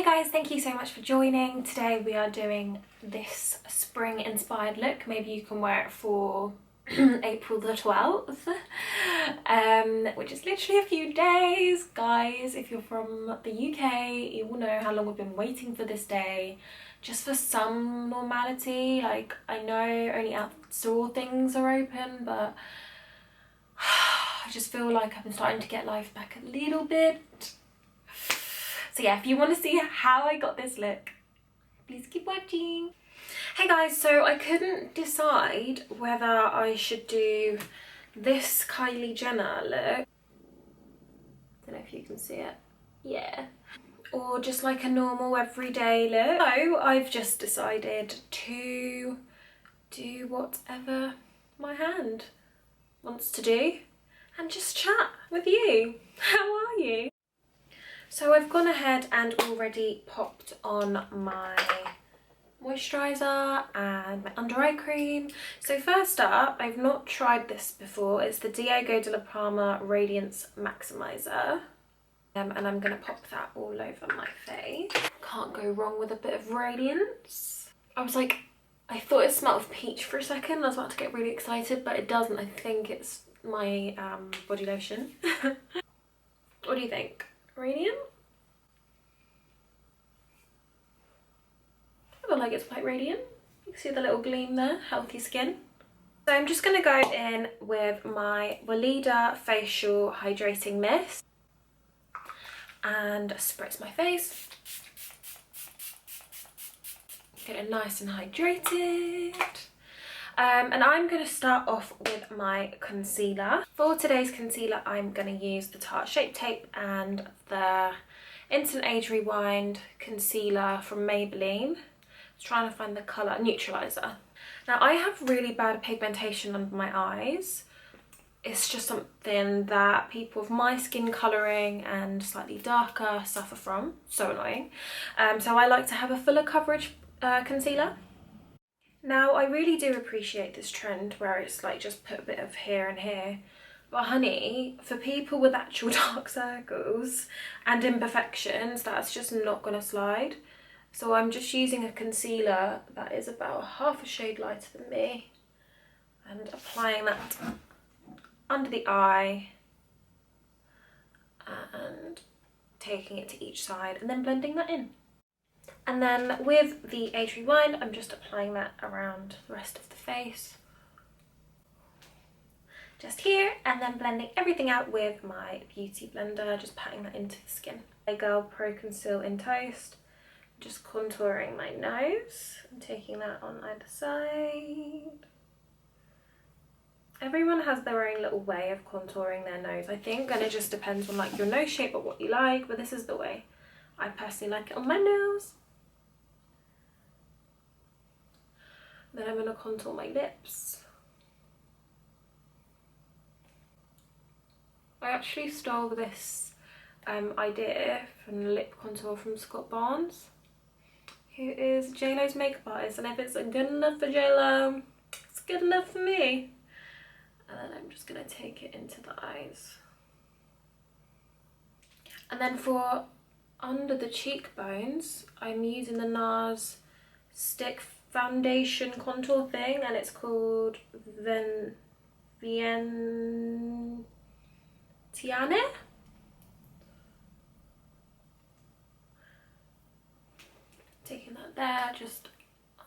Hey guys, thank you so much for joining. Today we are doing this spring inspired look. Maybe you can wear it for April the 12th, which is literally a few days. Guys, if you're from the UK, you will know how long we've been waiting for this day, just for some normality. Like, I know only outdoor things are open, but I just feel like I've been starting to get life back a little bit. So yeah, if you want to see how I got this look, please keep watching. Hey guys, so I couldn't decide whether I should do this Kylie Jenner look. Don't know if you can see it. Yeah. Or just like a normal everyday look. So I've just decided to do whatever my hand wants to do and just chat with you. How are you? So I've gone ahead and already popped on my moisturiser and my under eye cream. So first up, I've not tried this before. It's the Dalla Palma Radiance Maximizer. And I'm going to pop that all over my face. Can't go wrong with a bit of radiance. I was like, I thought it smelled of peach for a second. I was about to get really excited, but it doesn't. I think it's my body lotion. What do you think? Radiant? I feel like it's quite radiant. You can see the little gleam there, healthy skin. So I'm just going to go in with my Welleda Facial Hydrating Mist and spritz my face. Get it nice and hydrated. And I'm going to start off with my concealer. For today's concealer, I'm going to use the Tarte Tape and the Instant Age Rewind concealer from Maybelline. I was trying to find the colour, Neutralizer. Now, I have really bad pigmentation under my eyes. It's just something that people of my skin colouring and slightly darker suffer from. So annoying. So I like to have a fuller coverage concealer. Now, I really do appreciate this trend where it's like just put a bit of here and here. But honey, for people with actual dark circles and imperfections, that's just not going to slide. So I'm just using a concealer that is about half a shade lighter than me and applying that under the eye and taking it to each side and then blending that in. And then with the Age Rewind, I'm just applying that around the rest of the face. Just here, and then blending everything out with my beauty blender, just patting that into the skin. A Girl Pro Conceal in Toast. Just contouring my nose and taking that on either side. Everyone has their own little way of contouring their nose, I think, and it just depends on like your nose shape or what you like, but this is the way I personally like it on my nose. Then I'm going to contour my lips. I actually stole this idea from the lip contour from Scott Barnes, who is JLo's makeup artist, and if it's good enough for JLo, it's good enough for me. And then I'm just going to take it into the eyes. And then for under the cheekbones, I'm using the NARS Stick Foundation contour thing, and it's called Vientiane. Taking that there, just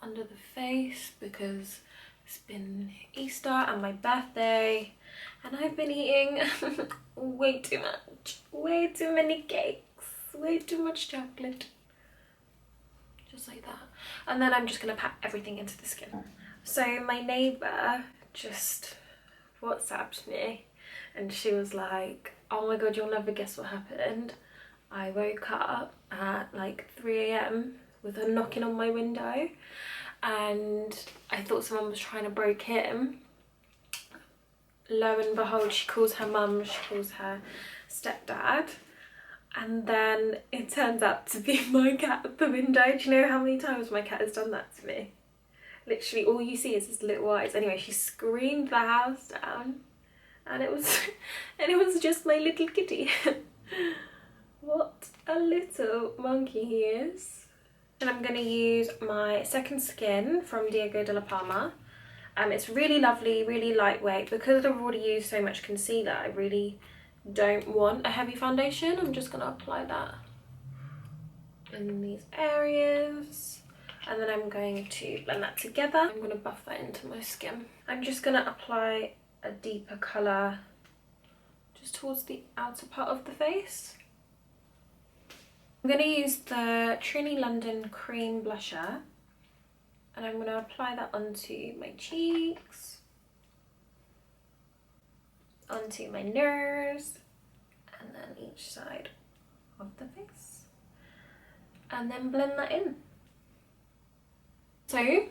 under the face, because it's been Easter and my birthday, and I've been eating way too much, way too many cakes, way too much chocolate. Just like that. And then I'm just going to pat everything into the skin. So my neighbour just WhatsApped me and she was like, oh my god, you'll never guess what happened. I woke up at like 3 AM with her knocking on my window, and I thought someone was trying to break in. Lo and behold, she calls her mum, she calls her stepdad. And then it turns out to be my cat at the window. Do you know how many times my cat has done that to me? Literally all you see is his little eyes. Anyway, she screamed the house down, and it was just my little kitty. What a little monkey he is. And I'm going to use my Second Skin from Dalla Palma. It's really lovely, really lightweight. Because I've already used so much concealer, I really don't want a heavy foundation. I'm just going to apply that in these areas. And then I'm going to blend that together. I'm going to buff that into my skin. I'm just going to apply a deeper colour just towards the outer part of the face. I'm going to use the Trinny London cream blusher, and I'm going to apply that onto my cheeks, onto my nose, and then each side of the face, and then blend that in. So,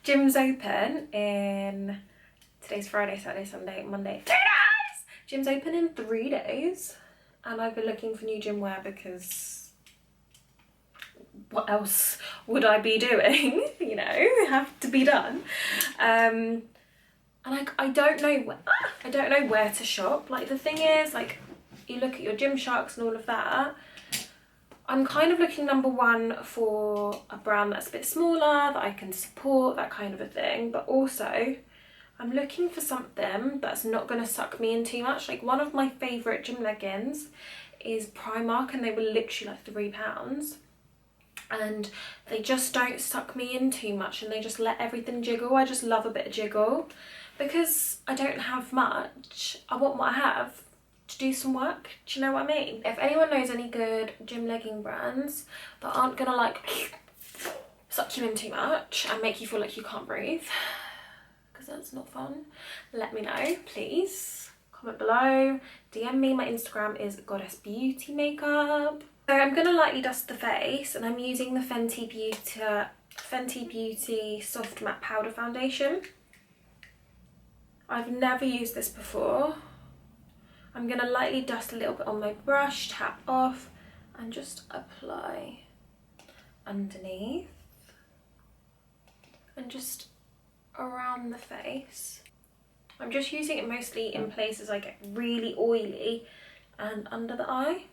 gym's open in, today's Friday, Saturday, Sunday, Monday, 3 days! Gym's open in 3 days, and I've been looking for new gym wear because what else would I be doing? You know, have to be done. And I don't know where to shop. Like, the thing is, like, you look at your Gymsharks and all of that. I'm kind of looking, number one, for a brand that's a bit smaller, that I can support, that kind of a thing. But also, I'm looking for something that's not going to suck me in too much. Like, one of my favourite gym leggings is Primark, and they were literally like £3. And they just don't suck me in too much, and they just let everything jiggle. I just love a bit of jiggle. Because I don't have much, I want what I have to do some work. Do you know what I mean? If anyone knows any good gym legging brands that aren't gonna like suck you in too much and make you feel like you can't breathe, because that's not fun, let me know, please. Comment below, DM me. My Instagram is GoddessBeauty makeup. So I'm gonna lightly dust the face, and I'm using the Fenty Beauty Soft Matte Powder Foundation. I've never used this before. I'm going to lightly dust a little bit on my brush, tap off, and just apply underneath and just around the face. I'm just using it mostly in places I get really oily and under the eye.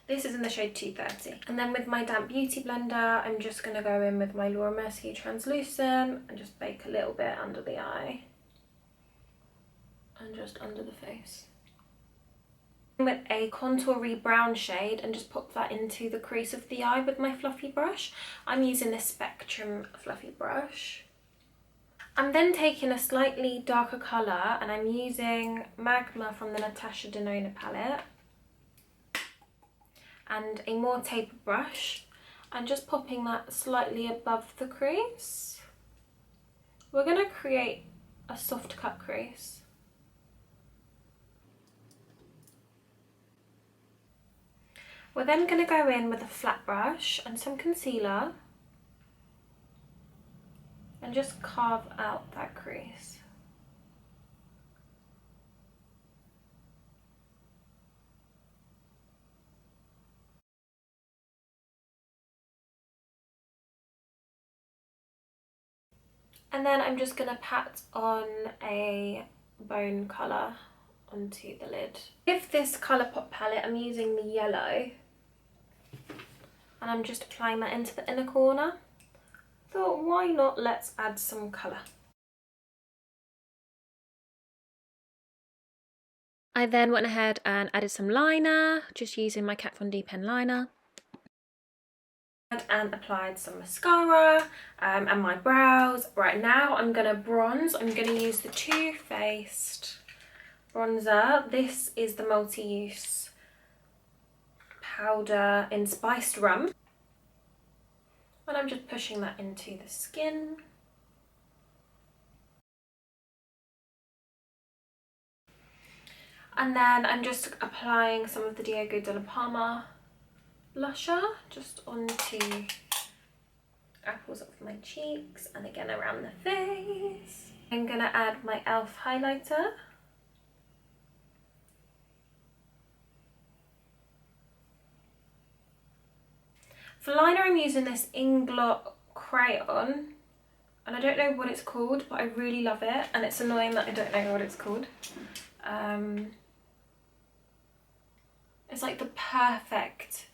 This is in the shade 230. And then with my damp beauty blender, I'm just going to go in with my Mercier translucent and just bake a little bit under the eye and just under the face. With a contoury brown shade, and just pop that into the crease of the eye with my fluffy brush. I'm using this Spectrum fluffy brush. I'm then taking a slightly darker colour, and I'm using Magma from the Natasha Denona palette and a more tapered brush, and just popping that slightly above the crease. We're going to create a soft cut crease. We're then going to go in with a flat brush and some concealer and just carve out that crease. And then I'm just going to pat on a bone colour onto the lid. With this Colourpop palette, I'm using the yellow, and I'm just applying that into the inner corner. Thought, why not, let's add some colour. I then went ahead and added some liner, just using my Kat Von D pen liner. And applied some mascara and my brows. Right now I'm going to bronze. I'm going to use the Too Faced bronzer. This is the multi-use powder in spiced rum, and I'm just pushing that into the skin. And then I'm just applying some of the Dalla Palma blusher just onto apples of my cheeks and again around the face. I'm gonna add my e.l.f. highlighter. For liner, I'm using this Inglot crayon, and I don't know what it's called, but I really love it, and it's annoying that I don't know what it's called. It's like the perfect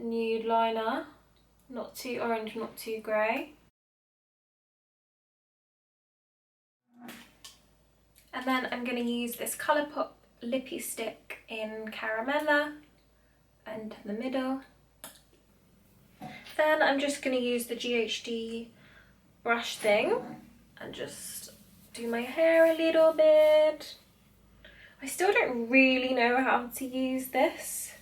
nude liner, not too orange, not too grey. And then I'm going to use this Colourpop lippy stick in Caramella and the middle. Then I'm just going to use the GHD brush thing and just do my hair a little bit. I still don't really know how to use this.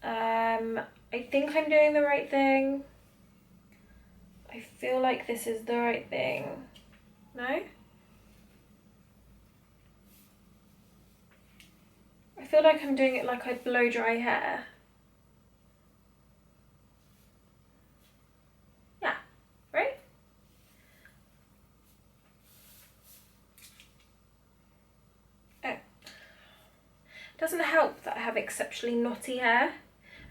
I think I'm doing the right thing. I feel like this is the right thing. No? I feel like I'm doing it like I'd blow dry hair. Yeah, right? Oh. Doesn't help that I have exceptionally knotty hair.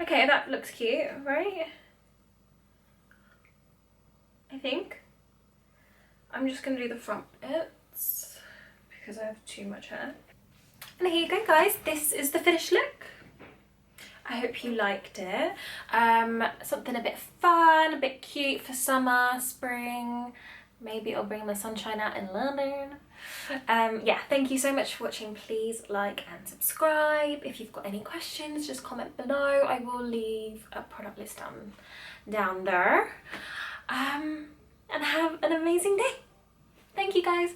Okay, that looks cute, right? I think. I'm just gonna do the front bits because I have too much hair. And here you go, guys. This is the finished look. I hope you liked it. Something a bit fun, a bit cute for summer, spring. Maybe it'll bring the sunshine out in London. Yeah, thank you so much for watching. Please like and subscribe. If you've got any questions, just comment below. I will leave a product list down there. And have an amazing day. Thank you, guys.